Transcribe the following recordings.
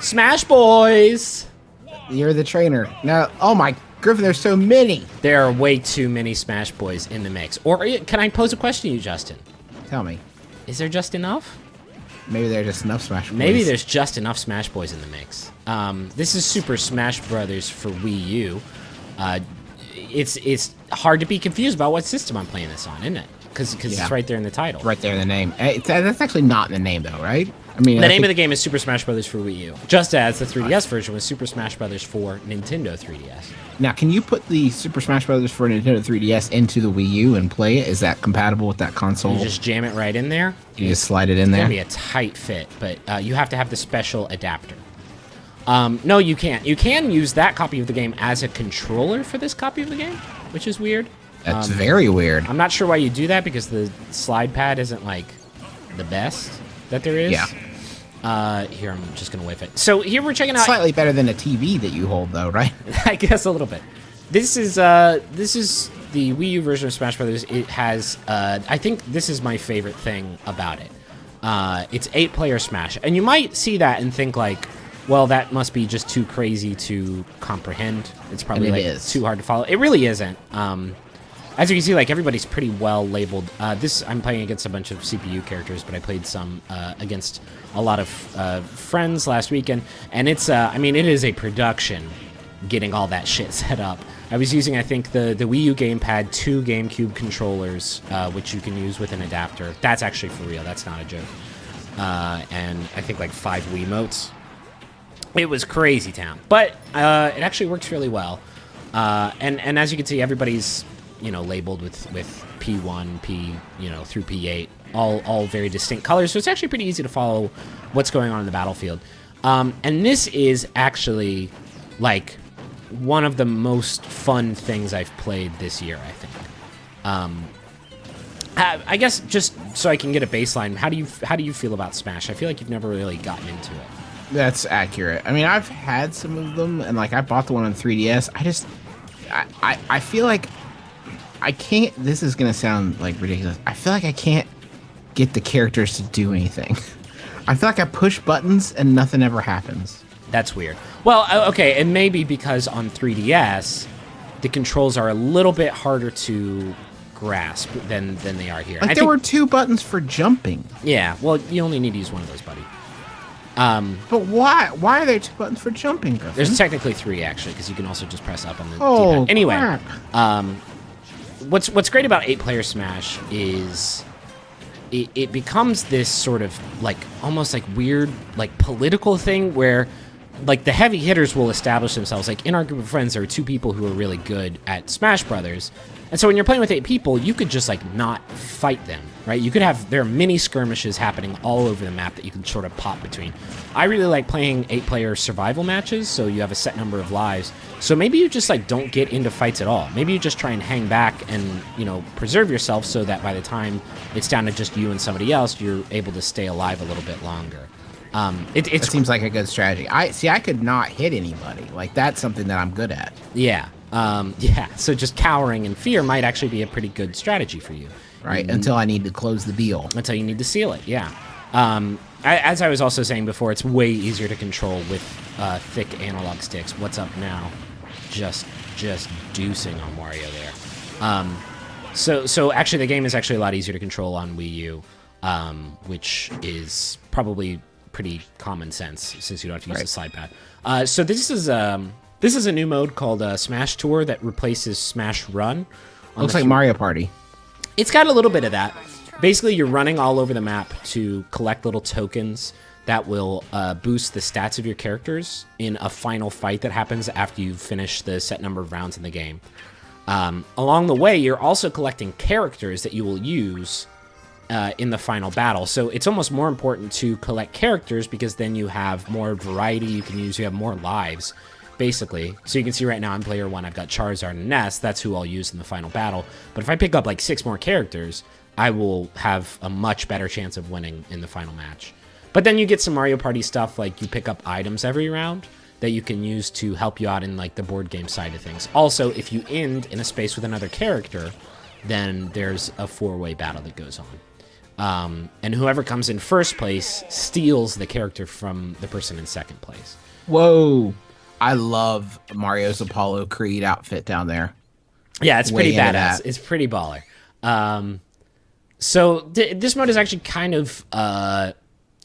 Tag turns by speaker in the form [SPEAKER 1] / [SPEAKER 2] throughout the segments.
[SPEAKER 1] Smash Boys!
[SPEAKER 2] You're the trainer. No, oh my, Griffin, there's so many.
[SPEAKER 1] There are way too many Smash Boys in the mix. Or can I pose a question to you, Justin?
[SPEAKER 2] Tell me.
[SPEAKER 1] Is there just enough?
[SPEAKER 2] Maybe there's just enough Smash Boys.
[SPEAKER 1] Maybe there's just enough Smash Boys in the mix. This is Super Smash Brothers for Wii U. It's hard to be confused about what system I'm playing this on, isn't it? Because it's right there in the title.
[SPEAKER 2] Right there in the name. That's actually not in the name, though, right? I mean,
[SPEAKER 1] the name of the game is Super Smash Brothers for Wii U, just as the 3DS version was Super Smash Brothers for Nintendo 3DS.
[SPEAKER 2] Now, can you put the Super Smash Brothers for Nintendo 3DS into the Wii U and play it? Is that compatible with that console?
[SPEAKER 1] You just jam it right in there.
[SPEAKER 2] You just slide it in there?
[SPEAKER 1] It's going to be a tight fit, but you have to have the special adapter. No, you can't. You can use that copy of the game as a controller for this copy of the game, which is weird.
[SPEAKER 2] That's very weird.
[SPEAKER 1] I'm not sure why you do that, because the slide pad isn't, like, the best that there is.
[SPEAKER 2] Yeah.
[SPEAKER 1] Here, I'm just going to whiff it. So here we're checking out...
[SPEAKER 2] Slightly better than a TV that you hold, though, right?
[SPEAKER 1] I guess a little bit. This is the Wii U version of Smash Brothers. It has... I think this is my favorite thing about it. It's 8-player Smash. And you might see that and think, like, well, that must be just too crazy to comprehend. It's probably, like, too hard to follow. It really isn't. As you can see, like, everybody's pretty well labeled. I'm playing against a bunch of CPU characters, but I played some against a lot of friends last weekend, and it's, I mean, it is a production getting all that shit set up. I was using, I think, the Wii U gamepad, 2 GameCube controllers, which you can use with an adapter. That's actually for real. That's not a joke. And I think, like, 5 Wiimotes. It was crazy town, but it actually works really well. And as you can see, everybody's, you know, labeled with P1, P, you know, through P8, all very distinct colors. So it's actually pretty easy to follow what's going on in the battlefield. And this is actually, like, one of the most fun things I've played this year, I think. I guess just so I can get a baseline, how do you feel about Smash? I feel like you've never really gotten into it.
[SPEAKER 2] That's accurate. I mean, I've had some of them, and, like, I bought the one on 3DS. I feel like I can't... This is going to sound, like, ridiculous. I feel like I can't get the characters to do anything. I feel like I push buttons and nothing ever happens.
[SPEAKER 1] That's weird. Well, okay, and maybe because on 3DS, the controls are a little bit harder to grasp than they are here.
[SPEAKER 2] Like, there were 2 buttons for jumping.
[SPEAKER 1] Yeah, well, you only need to use one of those, buddy.
[SPEAKER 2] But why? Why are there 2 buttons for jumping, Griffin?
[SPEAKER 1] There's technically 3, actually, because you can also just press up on the
[SPEAKER 2] D-pad.
[SPEAKER 1] Anyway,
[SPEAKER 2] crap.
[SPEAKER 1] What's great about 8-player Smash is it becomes this sort of, like, almost like weird, like, political thing where, like, the heavy hitters will establish themselves. Like, in our group of friends, there are 2 people who are really good at Smash Brothers. And so when you're playing with 8 people, you could just, like, not fight them, right? You could there are mini skirmishes happening all over the map that you can sort of pop between. I really like playing 8-player survival matches, so you have a set number of lives. So maybe you just, like, don't get into fights at all. Maybe you just try and hang back and, you know, preserve yourself so that by the time it's down to just you and somebody else, you're able to stay alive a little bit longer.
[SPEAKER 2] It seems like a good strategy. I could not hit anybody. Like, that's something that I'm good at.
[SPEAKER 1] Yeah. Yeah, so just cowering in fear might actually be a pretty good strategy for you.
[SPEAKER 2] Right, until I need to close the deal.
[SPEAKER 1] Until you need to seal it, yeah. As I was also saying before, it's way easier to control with thick analog sticks. What's up now? Just deucing on Wario there. So actually the game is actually a lot easier to control on Wii U, which is probably pretty common sense since you don't have to use the slide pad. So this is a new mode called Smash Tour that replaces Smash Run.
[SPEAKER 2] Looks like Mario Party.
[SPEAKER 1] It's got a little bit of that. Basically, you're running all over the map to collect little tokens that will boost the stats of your characters in a final fight that happens after you finish the set number of rounds in the game. Along the way, you're also collecting characters that you will use in the final battle. So it's almost more important to collect characters because then you have more variety you can use. You have more lives, basically. So you can see right now on player 1, I've got Charizard and Ness. That's who I'll use in the final battle. But if I pick up like 6 more characters, I will have a much better chance of winning in the final match. But then you get some Mario Party stuff, like you pick up items every round that you can use to help you out in like the board game side of things. Also, if you end in a space with another character, then there's a 4-way battle that goes And whoever comes in first place steals the character from the person in second place.
[SPEAKER 2] Whoa. I love Mario's Apollo Creed outfit down there.
[SPEAKER 1] Yeah, it's pretty
[SPEAKER 2] Way into
[SPEAKER 1] badass.
[SPEAKER 2] that.
[SPEAKER 1] It's pretty baller. So this mode is actually kind of, I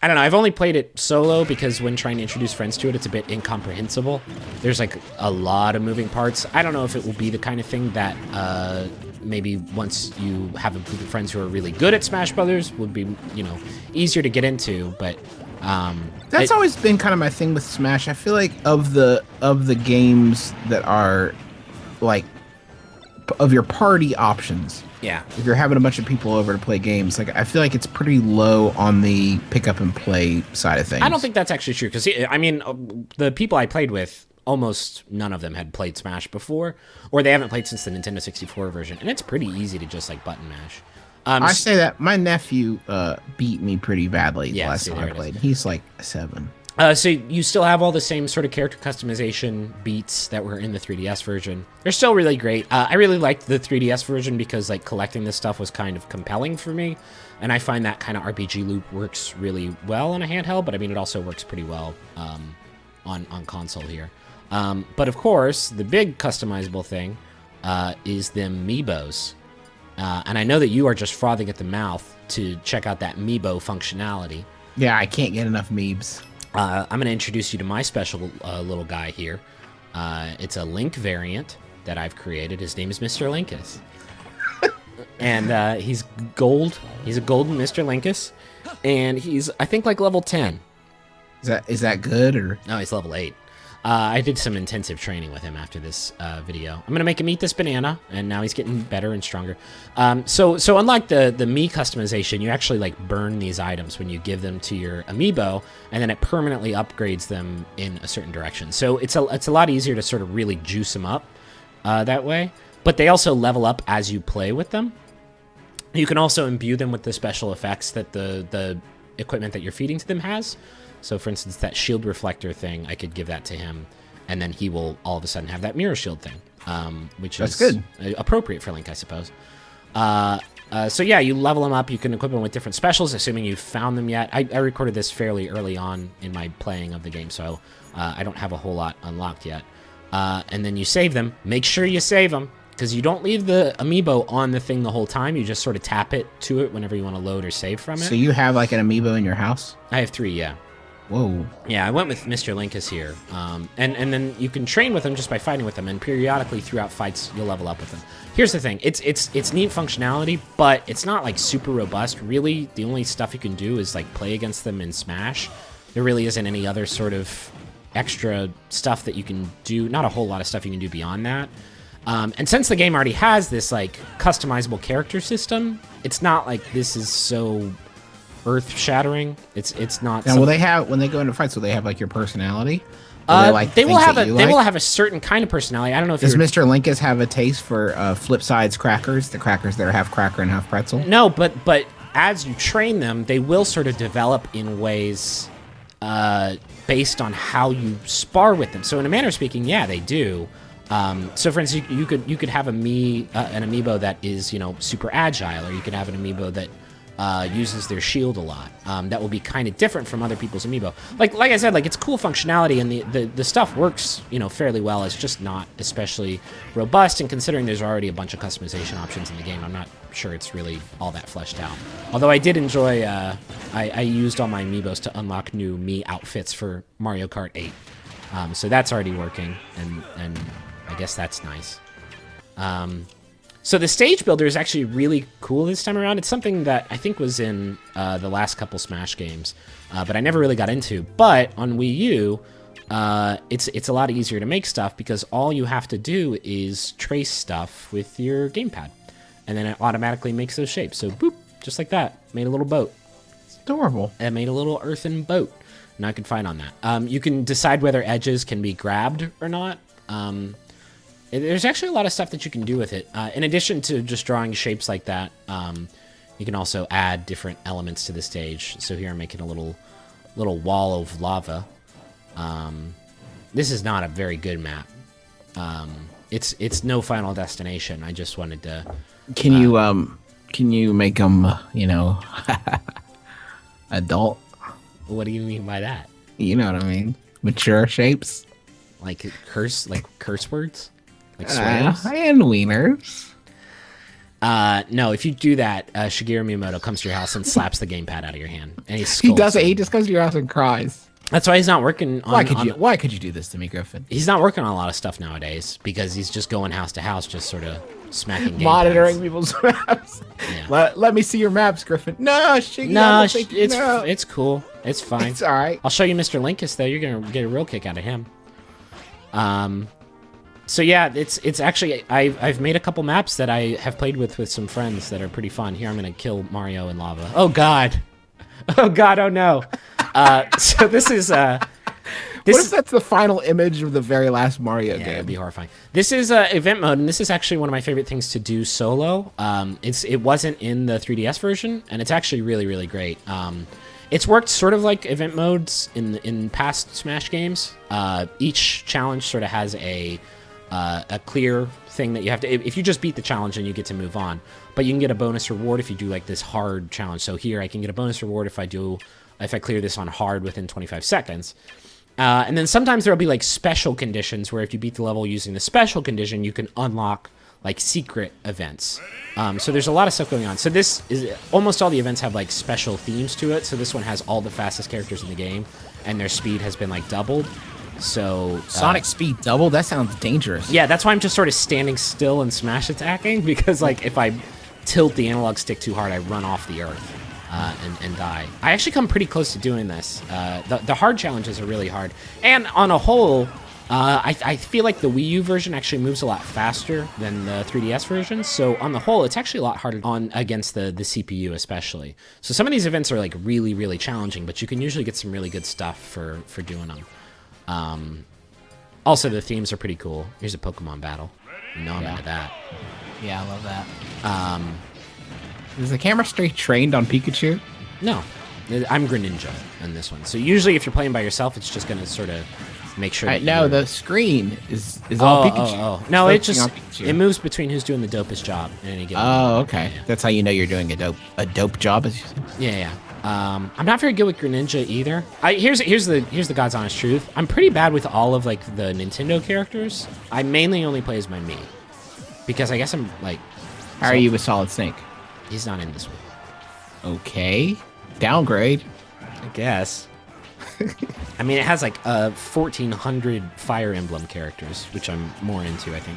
[SPEAKER 1] don't know, I've only played it solo because when trying to introduce friends to it, it's a bit incomprehensible. There's like a lot of moving parts. I don't know if it will be the kind of thing that maybe once you have a group of friends who are really good at Smash Brothers would be, you know, easier to get into, but...
[SPEAKER 2] That's always been kind of my thing with Smash. I feel like of the games that are like of your party options.
[SPEAKER 1] Yeah.
[SPEAKER 2] If you're having a bunch of people over to play games, like I feel like it's pretty low on the pick up and play side of things.
[SPEAKER 1] I don't think that's actually true because I mean the people I played with, almost none of them had played Smash before, or they haven't played since the Nintendo 64 version, and it's pretty easy to just like button mash.
[SPEAKER 2] I say that my nephew beat me pretty badly the
[SPEAKER 1] Yeah,
[SPEAKER 2] last
[SPEAKER 1] see,
[SPEAKER 2] time
[SPEAKER 1] there
[SPEAKER 2] I
[SPEAKER 1] it is.
[SPEAKER 2] played. He's like 7.
[SPEAKER 1] So you still have all the same sort of character customization beats that were in the 3DS version. They're still really great. I really liked the 3DS version because like collecting this stuff was kind of compelling for me, and I find that kind of RPG loop works really well on a handheld. But I mean, it also works pretty well on console here. But of course, the big customizable thing is the amiibos. And I know that you are just frothing at the mouth to check out that amiibo functionality.
[SPEAKER 2] Yeah, I can't get enough Meebs.
[SPEAKER 1] I'm going to introduce you to my special little guy here. It's a Link variant that I've created. His name is Mr. Linkus. And he's gold. He's a golden Mr. Linkus. And he's, I think, like level 10.
[SPEAKER 2] Is that good or?
[SPEAKER 1] No, he's level 8. I did some intensive training with him after this video. I'm going to make him eat this banana, and now he's getting better and stronger. So unlike the Mii customization, you actually like burn these items when you give them to your amiibo, and then it permanently upgrades them in a certain direction. So it's a lot easier to sort of really juice them up that way. But they also level up as you play with them. You can also imbue them with the special effects that the equipment that you're feeding to them has. So, for instance, that shield reflector thing, I could give that to him, and then he will all of a sudden have that mirror shield thing, which
[SPEAKER 2] That's
[SPEAKER 1] is
[SPEAKER 2] good.
[SPEAKER 1] Appropriate for Link, I suppose. So, yeah, you level him up. You can equip him with different specials, assuming you've found them yet. I recorded this fairly early on in my playing of the game, so I don't have a whole lot unlocked yet. And then you save them. Make sure you save them, because you don't leave the amiibo on the thing the whole time. You just sort of tap it to it whenever you want to load or save from it.
[SPEAKER 2] So you have like an amiibo in your house?
[SPEAKER 1] I have 3, yeah.
[SPEAKER 2] Whoa.
[SPEAKER 1] Yeah, I went with Mr. Linkus here. And then you can train with him just by fighting with him, and periodically throughout fights, you'll level up with him. Here's the thing. It's neat functionality, but it's not, like, super robust. Really, the only stuff you can do is, like, play against them in Smash. There really isn't any other sort of extra stuff that you can do. Not a whole lot of stuff you can do beyond that. And since the game already has this, like, customizable character system, it's not like this is so earth-shattering. It's not.
[SPEAKER 2] Now, will they have, when they go into fights, will they have like your personality?
[SPEAKER 1] They will have a certain kind of personality. I don't know if
[SPEAKER 2] does Mr. Linkus have a taste for Flip Side's crackers, the crackers that are half cracker and half pretzel?
[SPEAKER 1] No, but as you train them, they will sort of develop in ways based on how you spar with them. So in a manner of speaking, yeah, they do. So for instance, you could have an amiibo that is, you know, super agile, or you could have an amiibo that uses their shield a lot. That will be kind of different from other people's amiibo. Like I said, like, it's cool functionality, and the stuff works, you know, fairly well. It's just not especially robust, and considering there's already a bunch of customization options in the game, I'm not sure it's really all that fleshed out. Although I did enjoy, I used all my amiibos to unlock new Mii outfits for Mario Kart 8. So that's already working, and I guess that's nice. So the stage builder is actually really cool this time around. It's something that I think was in the last couple Smash games, but I never really got into. But on Wii U, it's a lot easier to make stuff because all you have to do is trace stuff with your gamepad, and then it automatically makes those shapes. So boop, just like that, made a little boat.
[SPEAKER 2] It's adorable.
[SPEAKER 1] And made a little earthen boat. And I could find on that. You can decide whether edges can be grabbed or not. There's actually a lot of stuff that you can do with it. In addition to just drawing shapes like that, you can also add different elements to the stage. So here I'm making a little wall of lava. This is not a very good map. It's no Final Destination. I just wanted to.
[SPEAKER 2] Can Can you make them, adult?
[SPEAKER 1] What do you mean by that?
[SPEAKER 2] You know what I mean? Mature shapes?
[SPEAKER 1] Like curse words? Like swears?
[SPEAKER 2] And wieners.
[SPEAKER 1] No, if you do that, Shigeru Miyamoto comes to your house and slaps the gamepad out of your hand. And
[SPEAKER 2] he does it. He just comes to your house and cries.
[SPEAKER 1] That's why he's not working on...
[SPEAKER 2] Why could you do this to me, Griffin?
[SPEAKER 1] He's not working on a lot of stuff nowadays because he's just going house to house, just sort of smacking gamepads.
[SPEAKER 2] Monitoring people's maps.
[SPEAKER 1] Yeah.
[SPEAKER 2] Let me see your maps, Griffin. No, Shiggy,
[SPEAKER 1] no, it's cool. It's fine.
[SPEAKER 2] It's all right.
[SPEAKER 1] I'll show you Mr. Linkus, though. You're going to get a real kick out of him. So yeah, it's actually... I've made a couple maps that I have played with some friends that are pretty fun. Here, I'm going to kill Mario in lava. Oh, God. Oh, God. Oh, no. So this is... what
[SPEAKER 2] if that's the final image of the very last Mario game?
[SPEAKER 1] It'd be horrifying. This is event mode, and this is actually one of my favorite things to do solo. It wasn't in the 3DS version, and it's actually really, really great. It's worked sort of like event modes in past Smash games. Each challenge sort of has a clear thing that you have to... If you just beat the challenge, then you get to move on. But you can get a bonus reward if you do like this hard challenge. So here, I can get a bonus reward if I clear this on hard within 25 seconds. And then sometimes there'll be like special conditions where if you beat the level using the special condition, you can unlock like secret events. So there's a lot of stuff going on. So this is almost all the events have like special themes to it. So this one has all the fastest characters in the game, and their speed has been like doubled. So
[SPEAKER 2] Sonic speed doubled? That sounds dangerous.
[SPEAKER 1] Yeah, that's why I'm just sort of standing still and smash attacking, because like if I tilt the analog stick too hard, I run off the earth. And die. I actually come pretty close to doing this. The hard challenges are really hard. And on a whole, I feel like the Wii U version actually moves a lot faster than the 3DS version. So on the whole, it's actually a lot harder against the CPU especially. So some of these events are like really, really challenging, but you can usually get some really good stuff for doing them. Also, the themes are pretty cool. Here's a Pokemon battle. You know I'm into that.
[SPEAKER 2] Yeah, I love that. Is the camera stay trained on Pikachu?
[SPEAKER 1] No. I'm Greninja in this one. So usually if you're playing by yourself, it's just going to sort of make sure that
[SPEAKER 2] no, the screen is all Pikachu.
[SPEAKER 1] No, it moves between who's doing the dopest job in any given moment.
[SPEAKER 2] Okay.
[SPEAKER 1] Yeah.
[SPEAKER 2] That's how you know you're doing a dope job, as you said.
[SPEAKER 1] Yeah. I'm not very good with Greninja either. Here's the God's honest truth. I'm pretty bad with all of like the Nintendo characters. I mainly only play as my Mii, because I guess I'm like...
[SPEAKER 2] How are you with Solid Snake?
[SPEAKER 1] He's not in this one.
[SPEAKER 2] Okay. Downgrade.
[SPEAKER 1] I guess. I mean, it has like 1,400 Fire Emblem characters, which I'm more into, I think,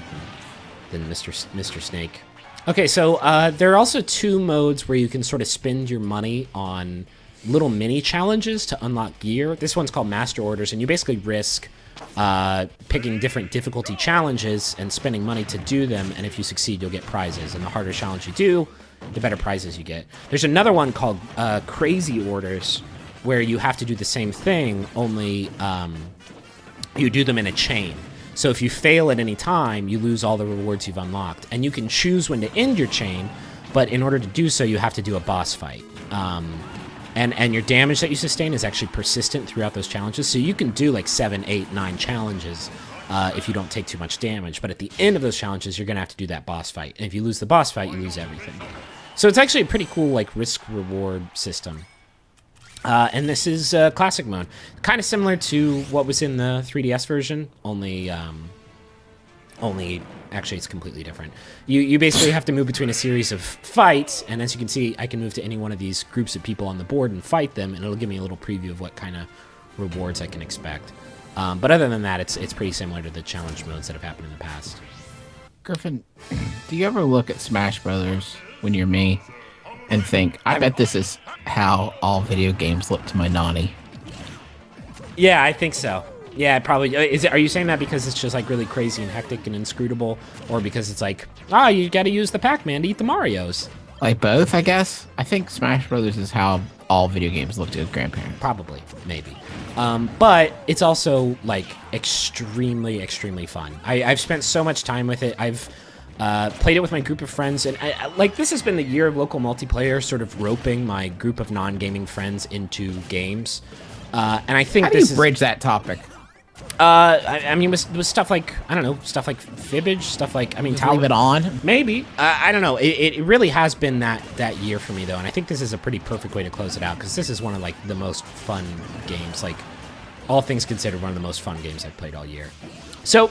[SPEAKER 1] than Mr. Snake. Okay, so there are also two modes where you can sort of spend your money on little mini challenges to unlock gear. This one's called Master Orders, and you basically risk picking different difficulty challenges and spending money to do them, and if you succeed, you'll get prizes. And the harder challenge you do, the better prizes you get. There's another one called Crazy Orders, where you have to do the same thing, only you do them in a chain. So if you fail at any time, you lose all the rewards you've unlocked. And you can choose when to end your chain, but in order to do so, you have to do a boss fight. And your damage that you sustain is actually persistent throughout those challenges. So you can do like 7, 8, 9 challenges if you don't take too much damage. But at the end of those challenges, you're going to have to do that boss fight. And if you lose the boss fight, you lose everything. So it's actually a pretty cool like risk-reward system. And this is classic mode. Kind of similar to what was in the 3DS version, only actually it's completely different. You basically have to move between a series of fights, and as you can see, I can move to any one of these groups of people on the board and fight them, and it'll give me a little preview of what kind of rewards I can expect. But other than that, it's pretty similar to the challenge modes that have happened in the past.
[SPEAKER 2] Griffin, do you ever look at Smash Brothers when you're me and think, I bet this is how all video games look to my nanny?
[SPEAKER 1] Yeah, I think so. Yeah, probably. Are you saying that because it's just like really crazy and hectic and inscrutable, or because it's like, you got to use the Pac-Man to eat the Marios? Like
[SPEAKER 2] both, I guess. I think Smash Brothers is how all video games look to a grandparent.
[SPEAKER 1] Probably, maybe. But it's also like extremely, extremely fun. I've spent so much time with it. I've played it with my group of friends, and like this has been the year of local multiplayer, sort of roping my group of non-gaming friends into games. And I think
[SPEAKER 2] how do you bridge that topic?
[SPEAKER 1] I mean, with stuff like, I don't know, stuff like Fibbage, stuff like, I mean,
[SPEAKER 2] Just leave it on.
[SPEAKER 1] maybe. I don't know. It really has been that year for me, though, and I think this is a pretty perfect way to close it out, because this is one of, like, the most fun games. Like, all things considered, one of the most fun games I've played all year. So,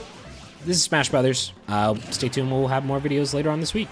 [SPEAKER 1] this is Smash Brothers. Stay tuned. We'll have more videos later on this week.